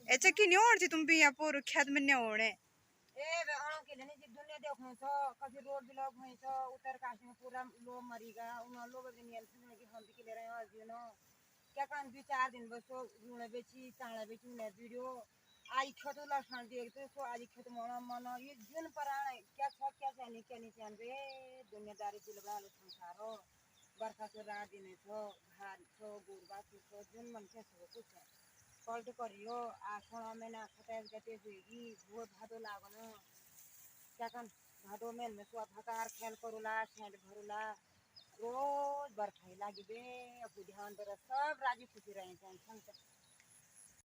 अच्छा की नहीं ओढ़ तुम भी यहाँ पर खेत में नहीं ओढ़े ए बेहणों के लिए नहीं दुनिया देखो तो कभी रोड ब्लॉक हुई तो उत्तर काशी में पूरा लो मरीगा उन लोग भी नहीं सुनने की हम भी के ले रहे हैं आज यू नो क्या कान 2-4 दिन बस तो रुने बेची तांगला बेची उन्हें वीडियो आई खेत लक्षण देखते तो आज खेत मना मना ये जून पर आने क्या छो क्या नहीं चाहन बे दुनियादारी दिलवा लो संसारो बरखा से रात दिन छो घाट छो गुरबा छो जून मन के सब कुछ है पलट करियो आषाढ़ में ना खटाई गते हुई वो भादो लागन क्या कन भादो में सुआ भकार खेल करूला सेंट भरूला रोज बरखाई लागी बे अब ध्यान दे सब राजी खुशी रहे टेंशन